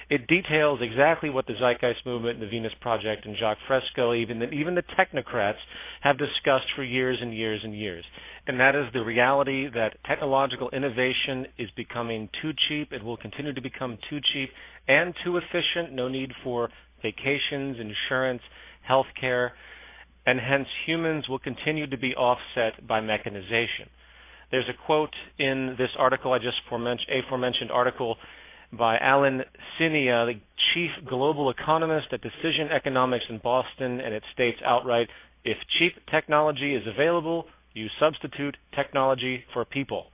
it details exactly what the Zeitgeist movement, the Venus Project, and Jacques Fresco, even the technocrats, have discussed for years and years and years. And that is the reality that technological innovation is becoming too cheap. It will continue to become too cheap and too efficient. No need for vacations, insurance, health care, and hence humans will continue to be offset by mechanization. There's a quote in this article, aforementioned article, by Alan Sinia, the chief global economist at Decision Economics in Boston, and it states outright, "If cheap technology is available, you substitute technology for people."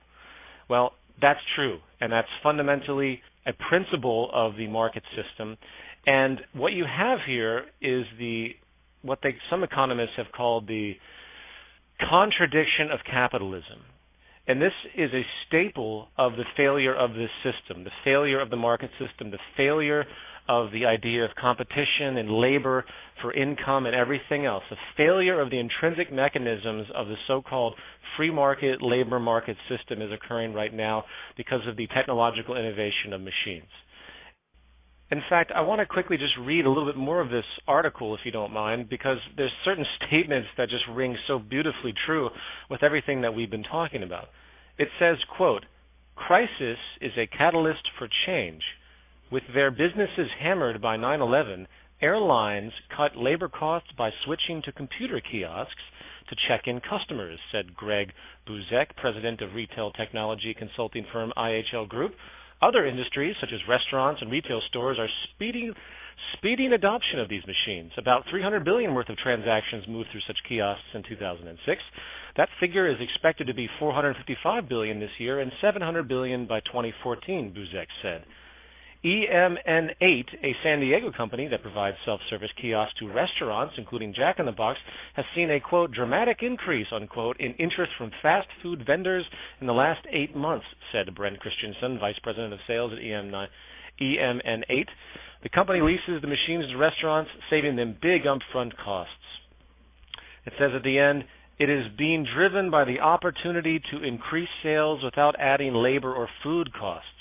Well, that's true, and that's fundamentally a principle of the market system. And what you have here is what some economists have called the contradiction of capitalism. And this is a staple of the failure of this system, the failure of the market system, the failure of the idea of competition and labor for income and everything else, the failure of the intrinsic mechanisms of the so-called free market, labor market system is occurring right now because of the technological innovation of machines. In fact, I want to quickly just read a little bit more of this article, if you don't mind, because there's certain statements that just ring so beautifully true with everything that we've been talking about. It says, quote, "Crisis is a catalyst for change. With their businesses hammered by 9/11, airlines cut labor costs by switching to computer kiosks to check in customers," said Greg Buzek, president of retail technology consulting firm IHL Group. Other industries, such as restaurants and retail stores, are speeding adoption of these machines. About $300 billion worth of transactions moved through such kiosks in 2006. That figure is expected to be $455 billion this year and $700 billion by 2014, Buzek said. EMN8, a San Diego company that provides self-service kiosks to restaurants, including Jack in the Box, has seen a, quote, "dramatic increase," unquote, in interest from fast food vendors in the last 8 months, said Brent Christensen, vice president of sales at EMN8. The company leases the machines to restaurants, saving them big upfront costs. It says at the end, "It is being driven by the opportunity to increase sales without adding labor or food costs,"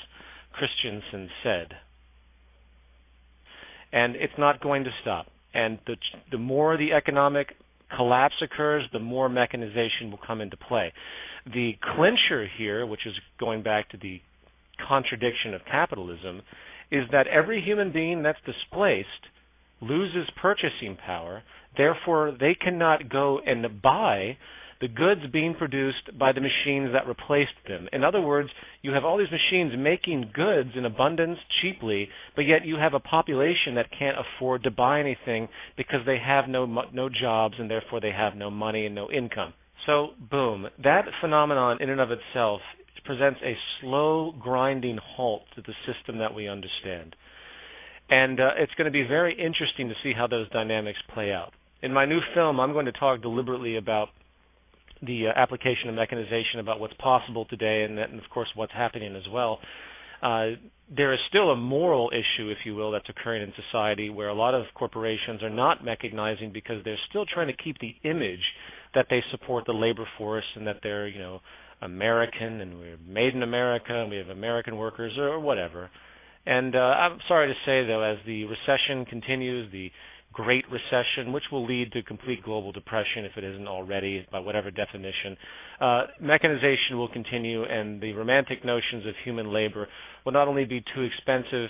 Christensen said. And it's not going to stop. And the more the economic collapse occurs, the more mechanization will come into play. The clincher here, which is going back to the contradiction of capitalism, is that every human being that's displaced loses purchasing power. Therefore, they cannot go and buy the goods being produced by the machines that replaced them. In other words, you have all these machines making goods in abundance cheaply, but yet you have a population that can't afford to buy anything because they have no jobs and therefore they have no money and no income. So, boom, that phenomenon in and of itself presents a slow grinding halt to the system that we understand. And it's going to be very interesting to see how those dynamics play out. In my new film, I'm going to talk deliberately about the application of mechanization, about what's possible today, and of course what's happening as well. There is still a moral issue, if you will, that's occurring in society where a lot of corporations are not mechanizing because they're still trying to keep the image that they support the labor force and that they're, American and we're made in America and we have American workers or whatever. And I'm sorry to say, though, as the recession continues, the Great Recession, which will lead to complete global depression if it isn't already, by whatever definition, mechanization will continue, and the romantic notions of human labor will not only be too expensive,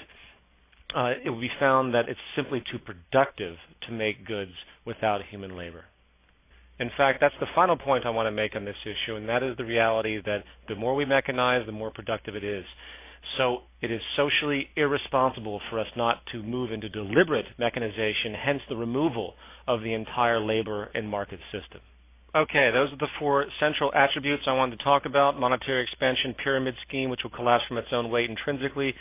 it will be found that it's simply too productive to make goods without human labor. In fact, that's the final point I want to make on this issue, and that is the reality that the more we mechanize, the more productive it is. So it is socially irresponsible for us not to move into deliberate mechanization, hence the removal of the entire labor and market system. Okay, those are the four central attributes I wanted to talk about: monetary expansion, pyramid scheme, which will collapse from its own weight intrinsically;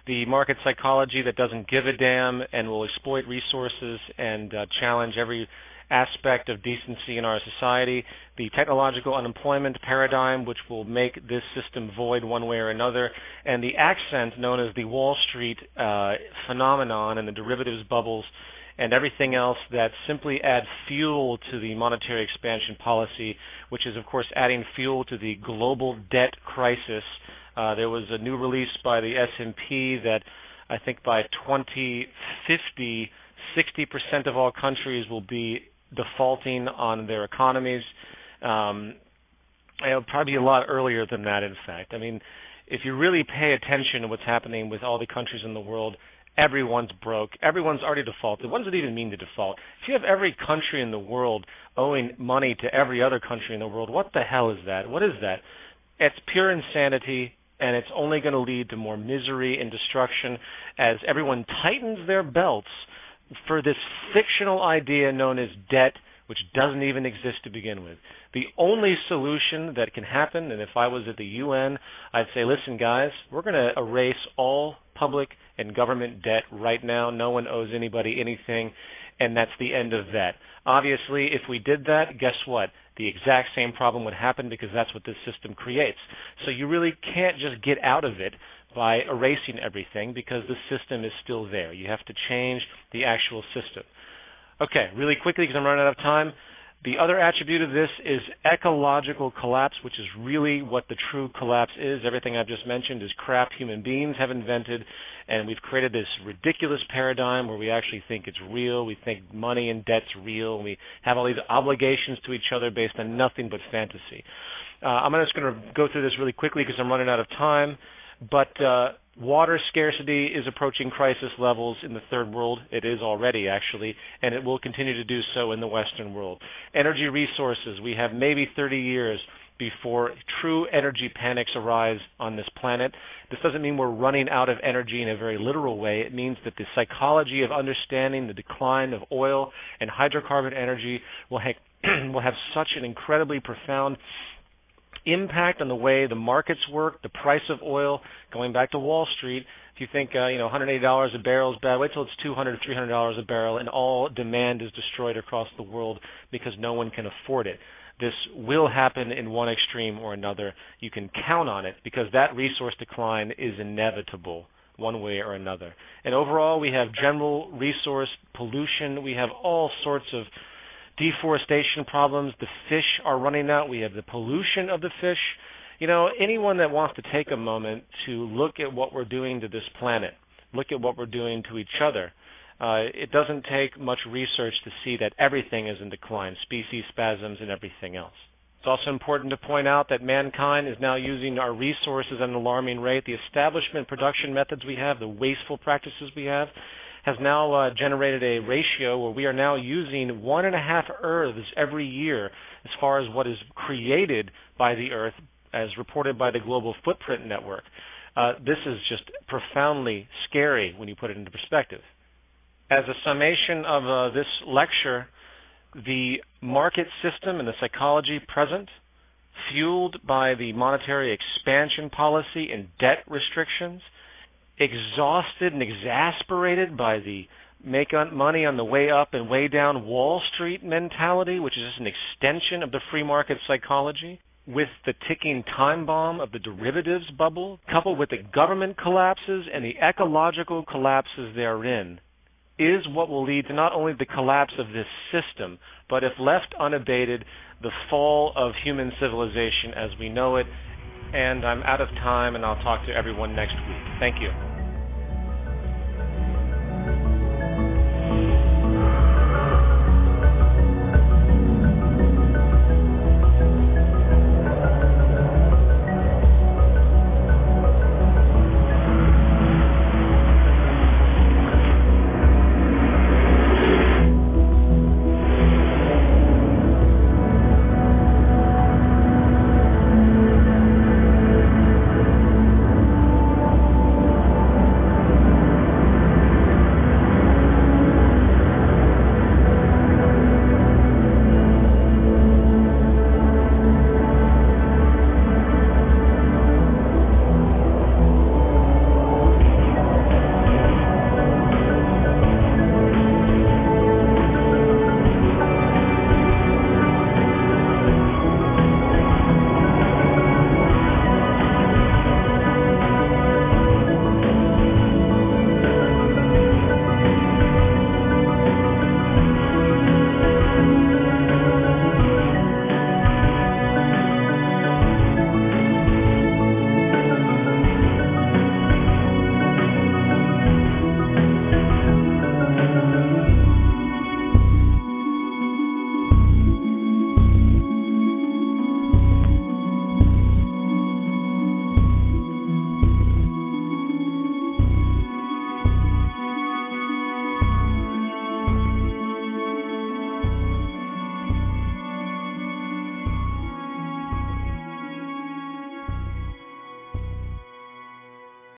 the market psychology that doesn't give a damn and will exploit resources and challenge every aspect of decency in our society; the technological unemployment paradigm, which will make this system void one way or another; and the accent known as the Wall Street phenomenon and the derivatives bubbles and everything else that simply add fuel to the monetary expansion policy, which is, of course, adding fuel to the global debt crisis. There was a new release by the S&P that I think by 2050, 60% of all countries will be defaulting on their economies. It'll probably be a lot earlier than that, in fact. I mean, if you really pay attention to what's happening with all the countries in the world, everyone's broke. Everyone's already defaulted. What does it even mean to default? If you have every country in the world owing money to every other country in the world, what the hell is that? What is that? It's pure insanity, and it's only going to lead to more misery and destruction as everyone tightens their belts for this fictional idea known as debt, which doesn't even exist to begin with. The only solution that can happen, and if I was at the UN, I'd say, listen, guys, we're going to erase all public and government debt right now. No one owes anybody anything, and that's the end of that. Obviously, if we did that, guess what? The exact same problem would happen because that's what this system creates. So you really can't just get out of it by erasing everything because the system is still there. You have to change the actual system. Okay, really quickly because I'm running out of time. The other attribute of this is ecological collapse, which is really what the true collapse is. Everything I've just mentioned is crap human beings have invented, and we've created this ridiculous paradigm where we actually think it's real. We think money and debt's real, and we have all these obligations to each other based on nothing but fantasy. I'm just going to go through this really quickly because I'm running out of time. But water scarcity is approaching crisis levels in the third world. It is already, actually, and it will continue to do so in the Western world. Energy resources, we have maybe 30 years before true energy panics arise on this planet. This doesn't mean we're running out of energy in a very literal way. It means that the psychology of understanding the decline of oil and hydrocarbon energy will have such an incredibly profound impact on the way the markets work, the price of oil, going back to Wall Street. If you think $180 a barrel is bad, wait till it's $200, $300 a barrel, and all demand is destroyed across the world because no one can afford it. This will happen in one extreme or another. You can count on it because that resource decline is inevitable one way or another. And overall, we have general resource pollution. We have all sorts of deforestation problems. The fish are running out. We have the pollution of the fish. Anyone that wants to take a moment to look at what we're doing to this planet, look at what we're doing to each other, it doesn't take much research to see that everything is in decline, species spasms and everything else. It's also important to point out that mankind is now using our resources at an alarming rate. The establishment production methods we have, the wasteful practices we have, has now generated a ratio where we are now using 1.5 Earths every year as far as what is created by the Earth, as reported by the Global Footprint Network. This is just profoundly scary when you put it into perspective. As a summation of this lecture, the market system and the psychology present, fueled by the monetary expansion policy and debt restrictions, exhausted and exasperated by the make money on the way up and way down Wall Street mentality, which is just an extension of the free market psychology, with the ticking time bomb of the derivatives bubble, coupled with the government collapses and the ecological collapses therein, is what will lead to not only the collapse of this system, but if left unabated, the fall of human civilization as we know it. And I'm out of time, and I'll talk to everyone next week. Thank you.